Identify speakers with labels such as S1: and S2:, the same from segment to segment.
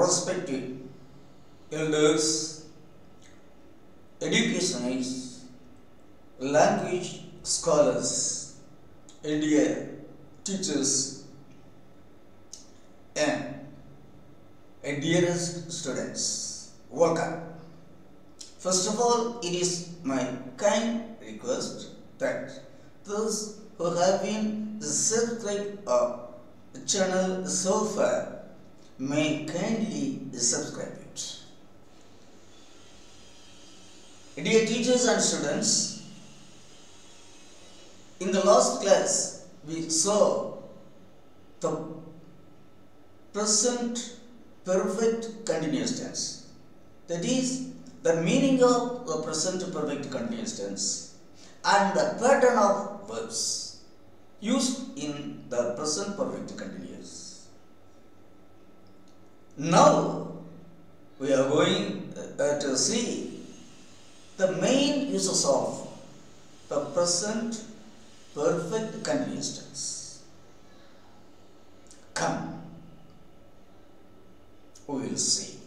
S1: respected elders, educationists, language scholars, dear teachers, and dearest students, welcome. First of all, it is my kind request that those who have been subscribed the channel so far may kindly subscribe it. Dear teachers and students, in the last class we saw the present perfect continuous tense. That is the meaning of the present perfect continuous tense and the pattern of verbs used in the present perfect continuous. Now we are going to see the main uses of the present perfect continuous tense. Come, we will see.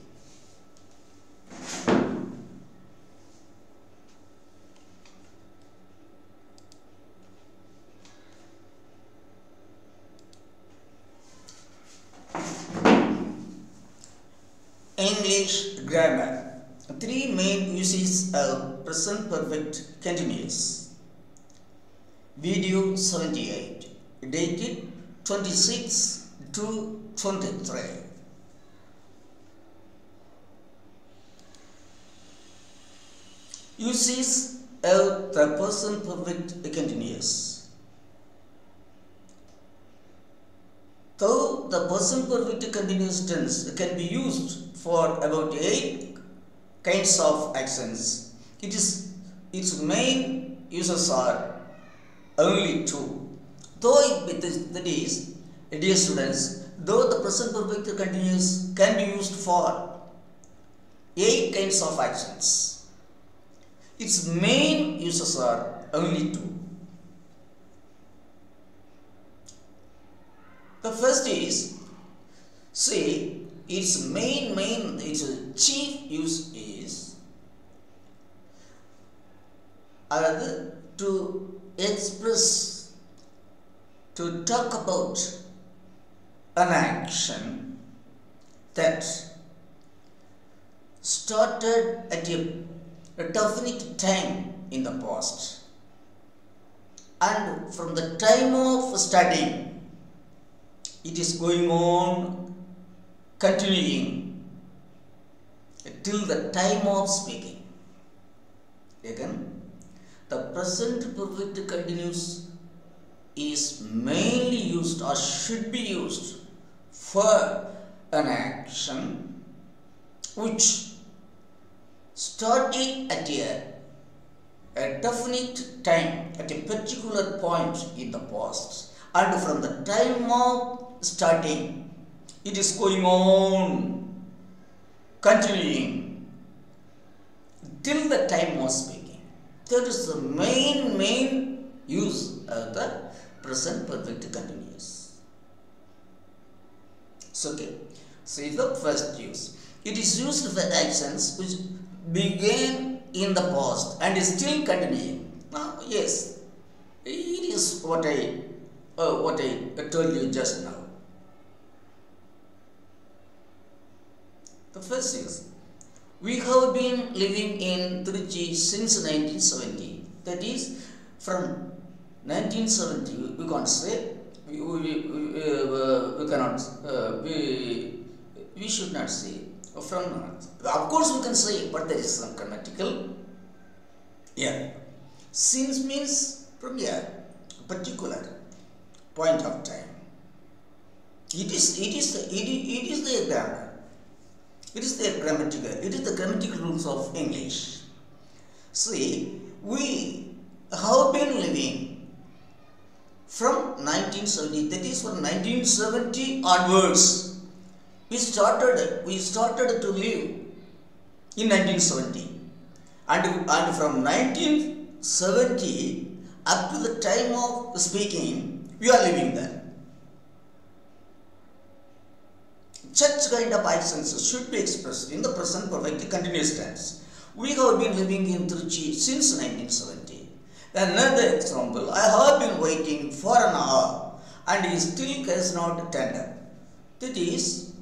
S1: English grammar. Three main uses of present perfect continuous. Video 78, dated 26 to 23. Uses of the present perfect continuous. Though the present perfect continuous tense can be used for about 8 kinds of accents, its main uses are only 2. Though that is, dear students, though the present perfect continuous can be used for 8 kinds of accents, its main uses are only 2. The first is, say, its chief use is to express, to talk about an action that started at a definite time in the past, and from the time of starting it is going on continuing till the time of speaking. Again, the present perfect continuous is mainly used or should be used for an action which started at a definite time, at a particular point in the past, and from the time of starting it is going on continuing till the time of speaking. That is the main use of the present perfect continuous. So, okay, see the first use. It is used for actions which began in the past and is still continuing. Now, yes, it is what I told you just now. The first is, we have been living in Trichy since 1970. That is, from 1970, we can't say, we should not say. From, of course we can say, but there is some grammatical. Yeah. Since means from a particular point of time. It is the grammar. It is the grammatical rules of English. See, we have been living from 1970. That is, from 1970 onwards, we started to live in 1970, and from 1970 up to the time of speaking, we are living there. Such kind of actions should be expressed in the present perfect continuous tense. We have been living in Trichy since 1970. Another example, I have been waiting for an hour and he still has not turned up. That is,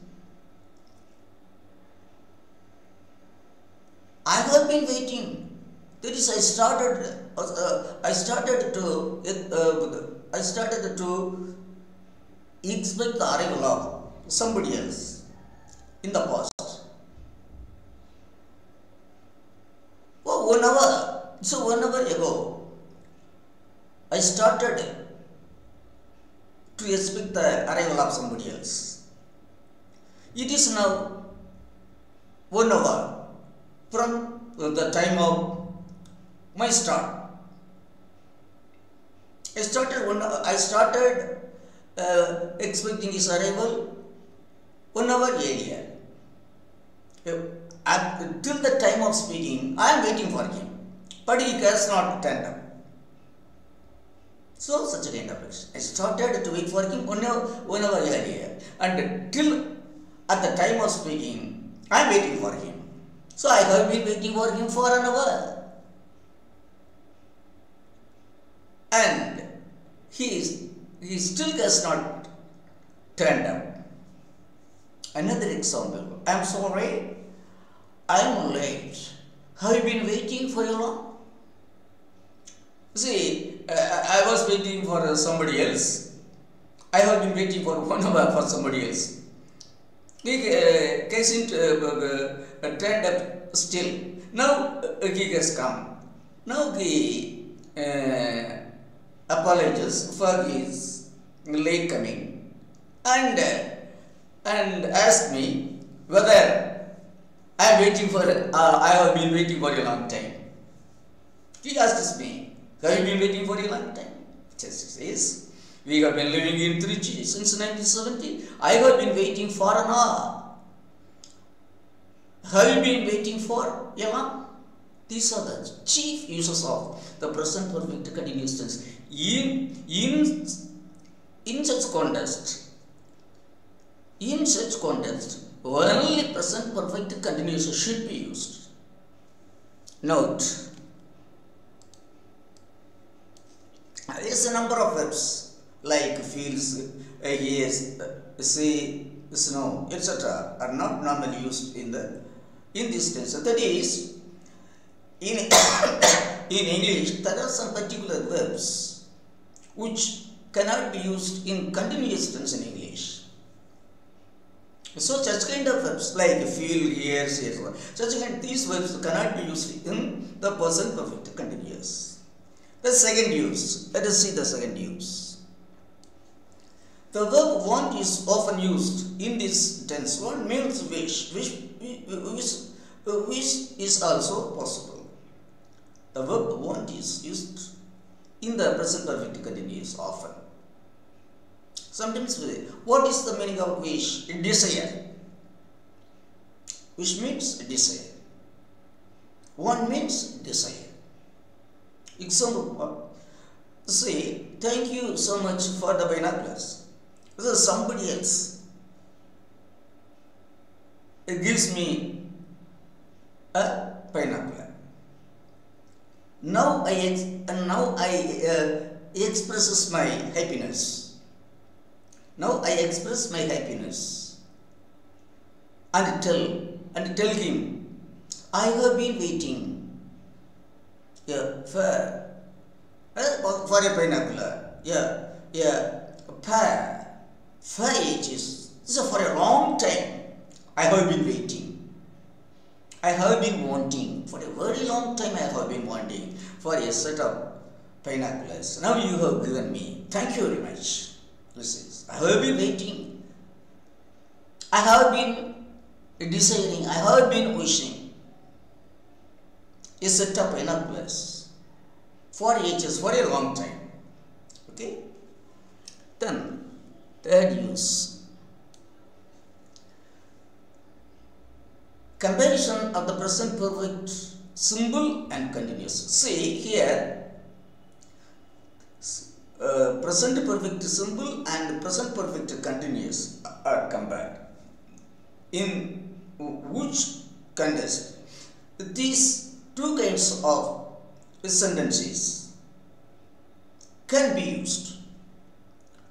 S1: I have been waiting. That is, I started to expect the arrival of somebody else in the past. Oh, 1 hour. So 1 hour ago, I started to expect the arrival of somebody else. It is now 1 hour from the time of my start. I started expecting his arrival 1 hour earlier. Till the time of speaking, I am waiting for him, but he has not turned up. So, such a kind of action. I started to wait for him 1 hour earlier, and till at the time of speaking, I am waiting for him. So, I have been waiting for him for an hour. And he still has not turned up. Another example, I am sorry, I am late. Have you been waiting for you long? See, I was waiting for somebody else. I have been waiting for 1 hour for somebody else. He hasn't turned up still. Now he has come. Now he apologizes for his late coming and asked me whether I have been waiting for a long time. He asked me, have you been waiting for a long time? Just says, we have been living in Trichy since 1970. I have been waiting for an hour. Have you been waiting for a long? These are the chief uses of the present perfect continuous tense. In such context, only present perfect continuous should be used. Note, there is a number of verbs like feels, hears, see, snow, etc. are not normally used in this tense. That is, in English, there are some particular verbs which cannot be used in continuous tense in English. So such kind of verbs like feel, hear, say, these verbs cannot be used in the present perfect continuous. The second use, let us see the second use. The verb want is often used in this tense. Want means wish is also possible. The verb want is used in the present perfect continuous often. Sometimes, what is the meaning of wish? Desire. Wish means desire. Want means desire. Example, say, thank you so much for the binoculars. So somebody else gives me a binocular. Now I expresses my happiness. Now I express my happiness and tell him, I have been waiting for a binocular, for ages. So for a long time, I have been waiting. I have been wanting, for a very long time I have been wanting for a set of binoculars. Now you have given me. Thank you very much. This is, I have been waiting. I have been desiring. I have been wishing a set of binoculars for ages, for a long time. Okay? Then, third use. Comparison of the present perfect simple and continuous. See here, present perfect simple and present perfect continuous are compared. in which context these two kinds of sentences can be used.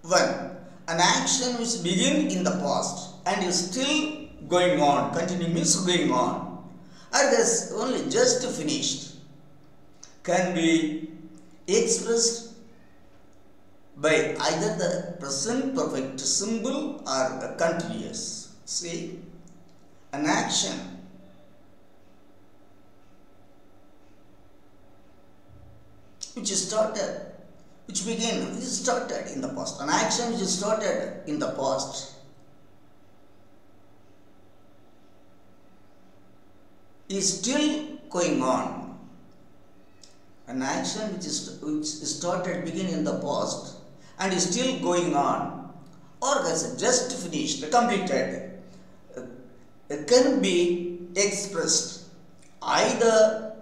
S1: One, an action which begins in the past and is still going on, continuing means going on, or has only just finished, can be expressed by either the present perfect simple or a continuous. See, an action which started in the past. An action which started in the past is still going on. An action which started beginning in the past and is still going on, or has just finished, completed, can be expressed either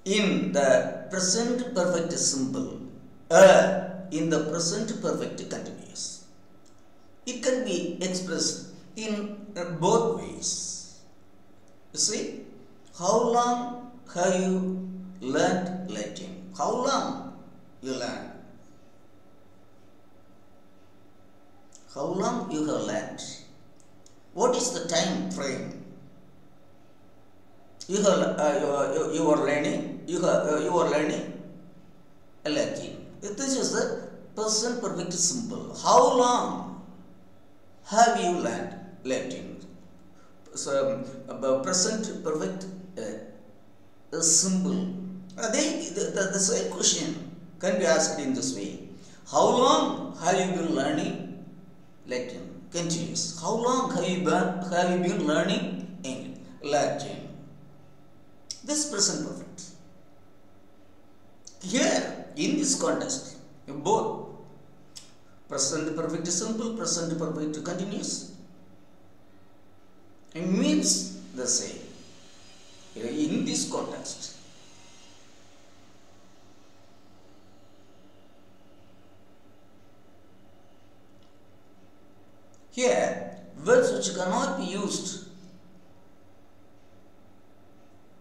S1: in the present perfect simple or in the present perfect continuous. It can be expressed in both ways. You see, how long have you learned Latin? How long you learned? How long you have learned? What is the time frame? You are learning Latin. This is the present perfect simple. How long have you learned Latin? So, present perfect simple. The same question can be asked in this way. How long have you been learning Latin? Continuous. How long have you been learning Latin? This present perfect. Here, in this context, both present perfect simple, present perfect continuous, it means the same. In this context, here, words which cannot be used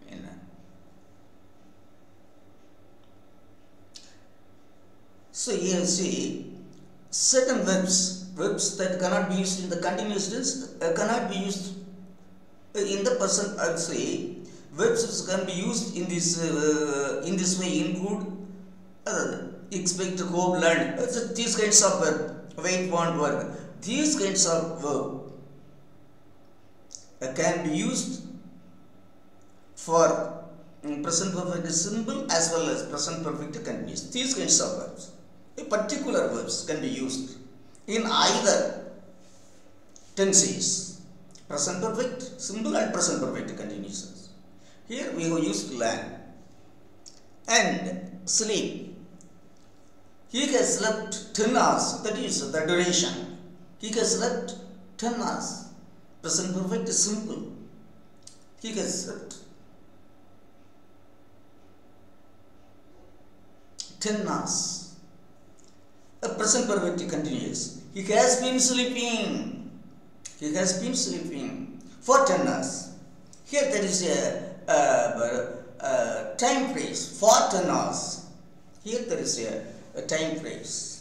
S1: in so here see certain verbs that cannot be used in the continuous tense cannot be used in the present. I would say verbs which can be used in this way include expect, hope, learn. These kinds of verb, wait, want, work. These kinds of verb can be used for present perfect simple as well as present perfect continuous. These kinds of verbs, particular verbs, can be used in either tenses, present perfect simple and present perfect continuous. Here we have used learn and sleep. He has slept 10 hours, that is the duration. He has slept 10 hours. Present perfect is simple. He has slept 10 hours. A present perfect continuous. He has been sleeping. He has been sleeping for 10 hours. Here there is a time phrase for 10 hours. Here there is a time phrase.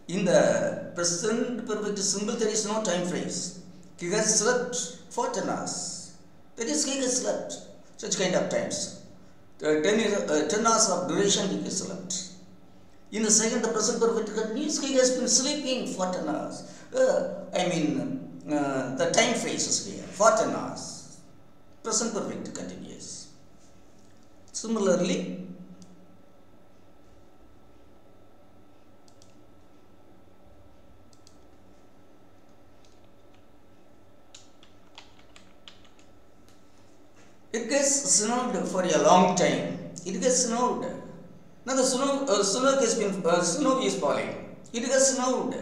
S1: In the present perfect simple, there is no time phrase. He has slept for 10 hours. That is, he has slept such kind of times. 10 hours of duration he has slept. In the second, the present perfect continuous, he has been sleeping for 10 hours. The time phrase is here, for 10 hours. Present perfect continuous. Similarly, it gets snowed for a long time. It gets snowed. Now the snow is falling. It gets snowed.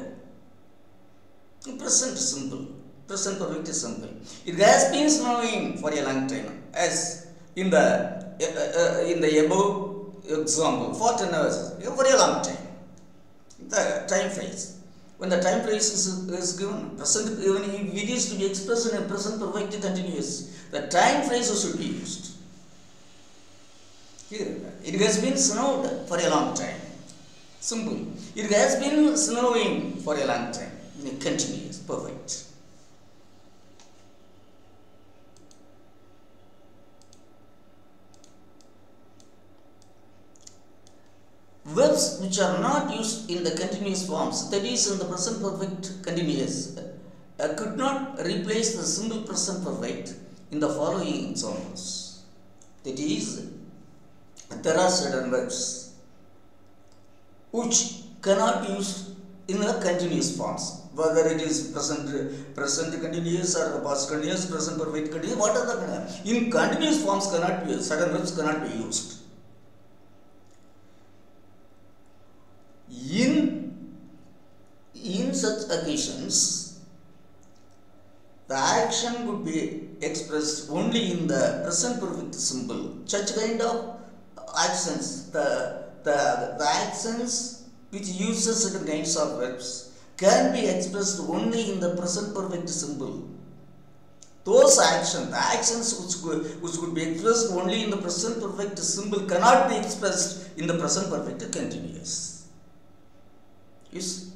S1: Present simple. Present perfect simple. It has been snowing for a long time. As in the above example, for 10 hours, for a long time. The time phrase. when the time phrase is given, present, even if it is to be expressed in a present perfect continuous, the time phrase should be used. Here, it has been snowed for a long time. Simple. It has been snowing for a long time. Continuous, perfect. Verbs which are not used in the continuous forms, that is in the present perfect continuous, could not replace the simple present perfect in the following examples. That is, there are certain verbs which cannot be used in the continuous forms, whether it is present continuous or past continuous, present perfect continuous, whatever. In continuous forms cannot be, certain verbs cannot be used. In such occasions, the action would be expressed only in the present perfect simple. Such kind of actions, the actions which uses certain kinds of verbs can be expressed only in the present perfect simple. Those actions, the actions which could be expressed only in the present perfect simple cannot be expressed in the present perfect continuous. Yes.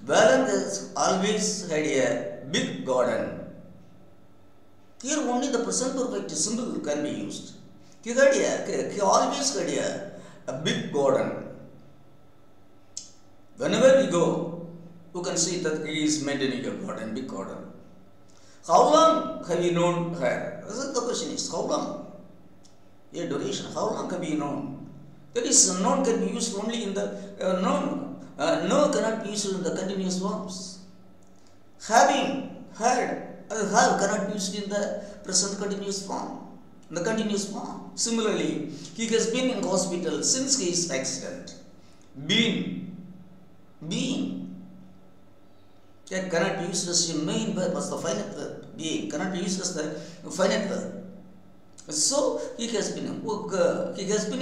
S1: Valen has always had a big garden. Here only the present perfect simple can be used. He always had a big garden. Whenever we go, you can see that he is maintaining a garden, big garden. How long have you known her? The question is, how long? A duration. How long have you known? That is, known can be used only in the known. No cannot be used in the continuous forms. Having, heard, have cannot be used in the present continuous form. In the continuous form. Similarly, he has been in hospital since his accident. Being. That cannot be used as the main verb, as the finite verb. Being cannot be used as the finite verb. So he has been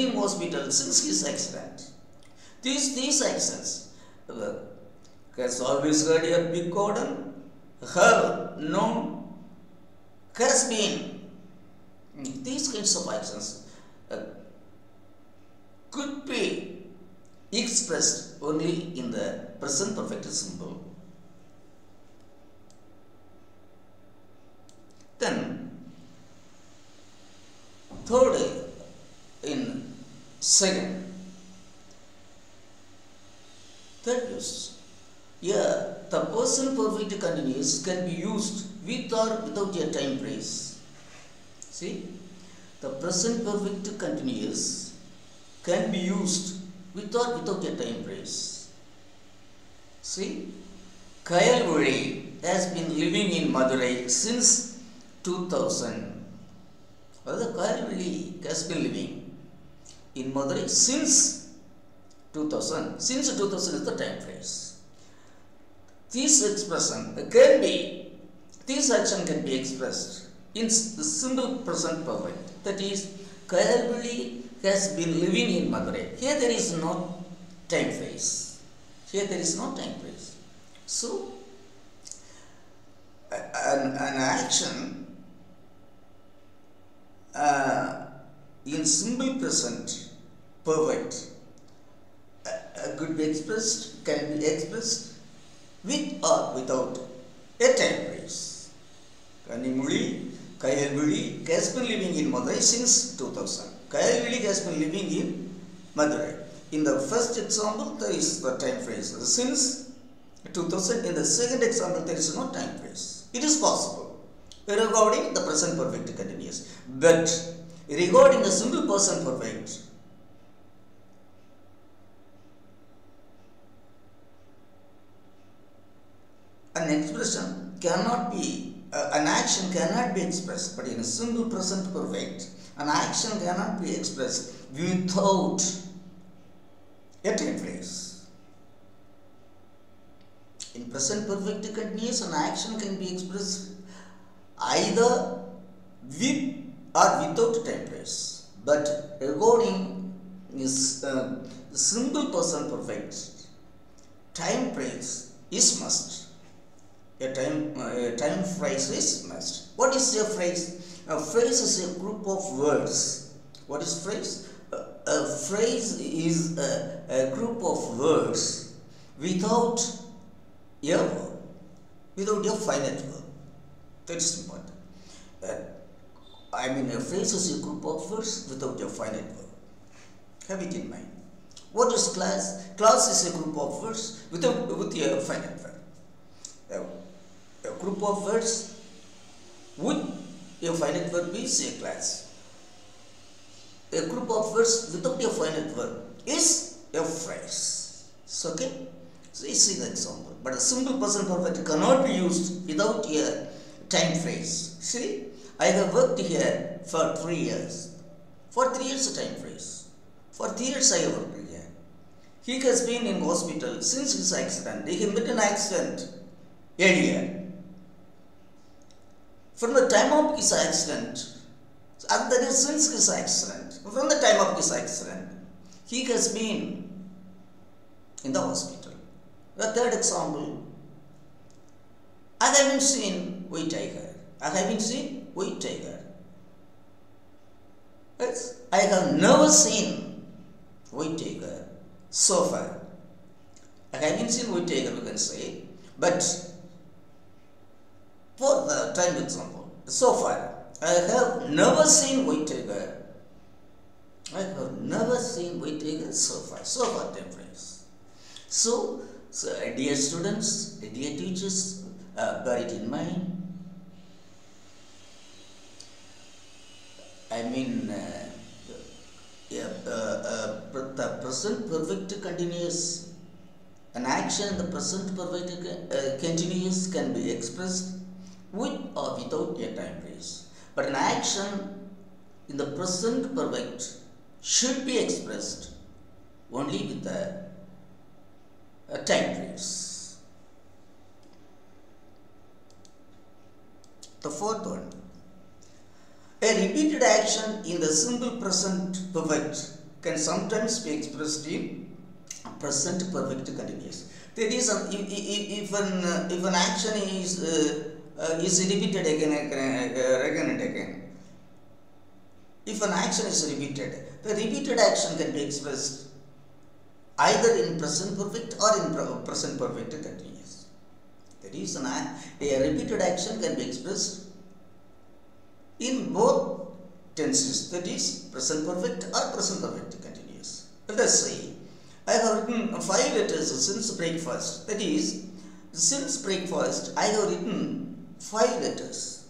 S1: in hospital since his accident. These actions has always heard a big garden, have known, has been. These kinds of actions could be expressed only in the present perfect simple. Then, third, in second, third use. Here, the present perfect continuous can be used with or without a time phrase. See, the present perfect continuous can be used with or without a time phrase. See, Kayalvari has been living in Madurai since 2000. Whether Kayalvari has been living in Madurai since 2000. Since 2000 is the time phrase. This expression can be, this action can be expressed in the simple present perfect. That is, Kayalvari has been living in Madurai. Here there is no time phrase. Here there is no time phrase. So, an action in simple present perfect could be expressed, can be expressed with or without a time phrase. Kayalvari has been living in Madurai since 2000. Kayalvari has been living in Madurai. In the first example, there is the time phrase since 2000. In the second example, there is no time phrase. It is possible regarding the present perfect continuous, but regarding the simple present perfect, an expression cannot be, an action cannot be expressed, but in a simple present perfect, an action cannot be expressed without a time phrase. In present perfect continuous, an action can be expressed either with or without time phrase, but regarding is simple present perfect, time phrase is must. A time phrase is must. What is a phrase? A phrase is a group of words. What is phrase? A phrase is a group of words without a verb, without a finite verb. That's important. A phrase is a group of words without a finite verb. Have it in mind. What is class? Class is a group of words with a finite verb. A group of words with a finite verb is a class. A group of words without a finite verb is a phrase. So, okay? So, you see the example. But a simple present perfect cannot be used without a time phrase. See, I have worked here for 3 years. For 3 years, a time phrase. For 3 years, I have worked here. He has been in hospital since his accident. He met an accident earlier. From the time of his accident, and that is since his accident, from the time of his accident, he has been in the hospital. The third example, I haven't seen white tiger. I haven't seen white tiger. Yes, I have never seen white tiger so far. I haven't seen white tiger, you can say, but for the time example, so far, I have never seen white tiger. I have never seen white tiger so far. So far, time phrase. So dear students, dear teachers, bear it in mind. The present perfect continuous, an action in the present perfect continuous can be expressed with or without a time phrase. But an action in the present perfect should be expressed only with a time phrase. The fourth one. A repeated action in the simple present perfect can sometimes be expressed in present perfect continuous. There is if an action is repeated again and again. If an action is repeated, the repeated action can be expressed either in present perfect or in present perfect continuous. That is, a repeated action can be expressed in both tenses, that is, present perfect or present perfect continuous. Let us say, I have written 5 letters since breakfast. That is, since breakfast, I have written 5 letters.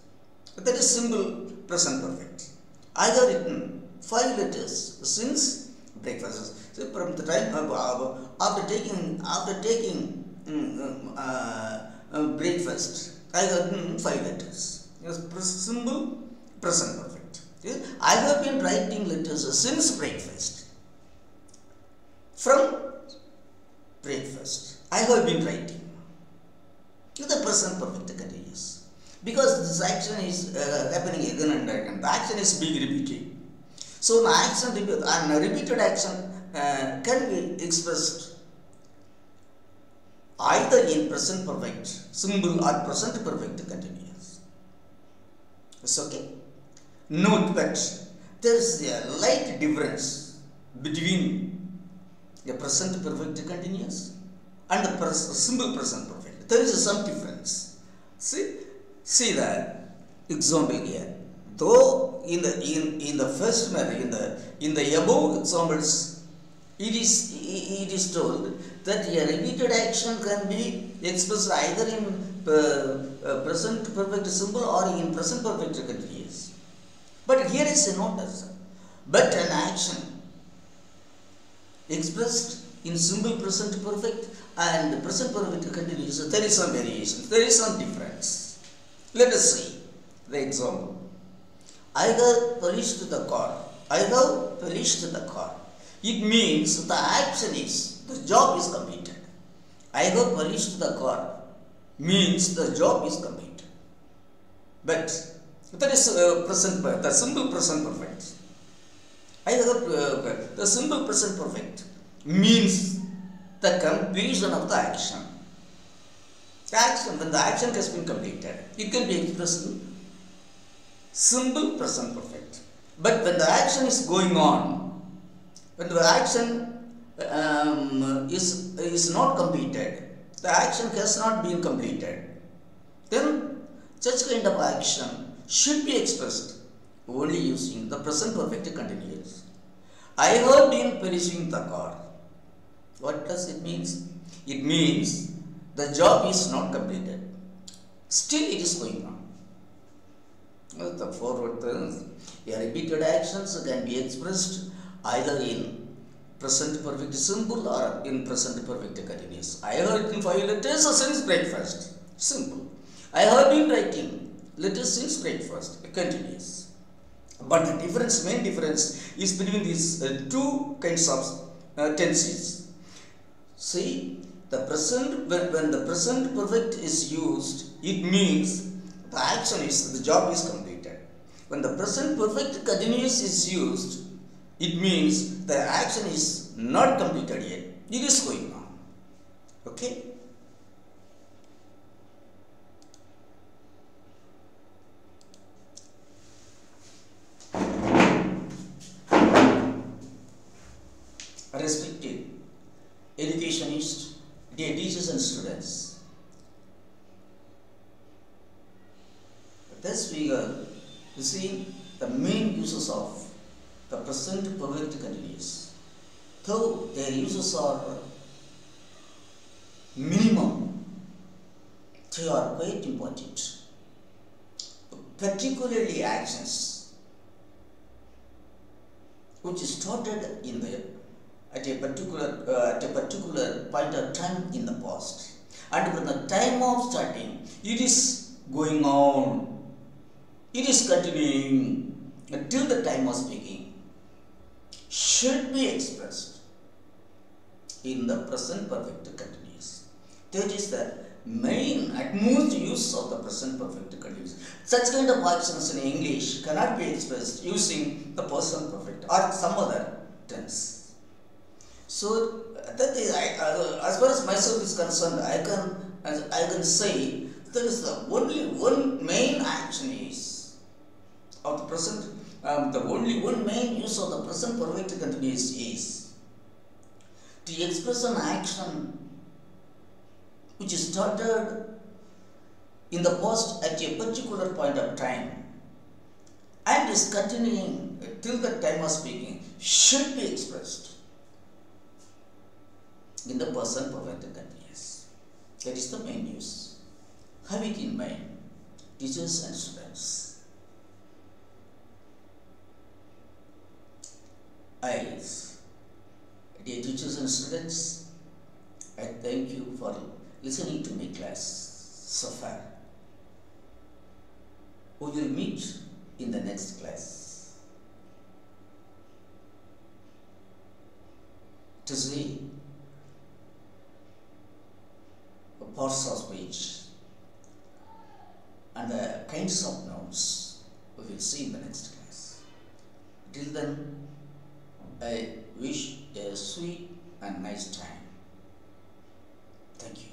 S1: That is simple present perfect. I have written 5 letters since breakfast. So from the time after taking breakfast, I have written 5 letters. Yes, simple present perfect. Yes? I have been writing letters since breakfast. From breakfast, I have been writing. The present perfect continuous. Because this action is happening again and again. The action is being repeated. So an repeated action can be expressed either in present perfect simple or present perfect continuous. It's okay. Note that there is a light difference between a present perfect continuous and a simple present perfect. There is some difference. See that example here. Though in the first manner, in the above examples, it is told that a repeated action can be expressed either in present perfect simple or in present perfect continuous. But here is a notice. But an action expressed in simple present perfect and present perfect continuous, there is some variation, there is some difference. Let us see the example. I have polished the car. I have polished the car. It means the action is, the job is completed. I have polished the car means the job is completed. But that is the simple present perfect. I have the simple present perfect means the completion of the action. The action, when the action has been completed, it can be expressed in simple present perfect. But when the action is going on, when the action is not completed, the action has not been completed, then such kind of action should be expressed only using the present perfect continuous. I have been polishing the car. What does it mean? It means the job is not completed. Still it is going on. The forward tense, repeated actions can be expressed either in present perfect simple or in present perfect continuous. I have written 5 letters since breakfast. Simple. I have been writing letters since breakfast. Continuous. But the difference, main difference is between these two kinds of tenses. See, the present, when the present perfect is used, it means the action is, the job is completed. When the present perfect continuous is used, it means the action is not completed yet. It is going on. Okay? Respected educationists, dear teachers and students, this figure you see the main uses of the present perfect continuous. Though their uses are minimum, they are quite important. Particularly actions which started in the at a particular point of time in the past, and from the time of starting, it is going on, it is continuing until the time of speaking, should be expressed in the present perfect continuous. That is the main utmost use of the present perfect continuous. Such kind of actions in English cannot be expressed using the present perfect or some other tense. So that is, as far as myself is concerned, I can say there is the only one main action is of the present. The only one main use of the present perfect continuous is to express an action which is started in the past at a particular point of time and is continuing till the time of speaking, should be expressed in the present perfect continuous. That is the main use. Have it in mind, teachers and students. Dear teachers and students, I thank you for listening to my class so far. We will meet in the next class to see parts of speech and the kinds of nouns we will see in the next class. Till then, I wish a sweet and nice time. Thank you.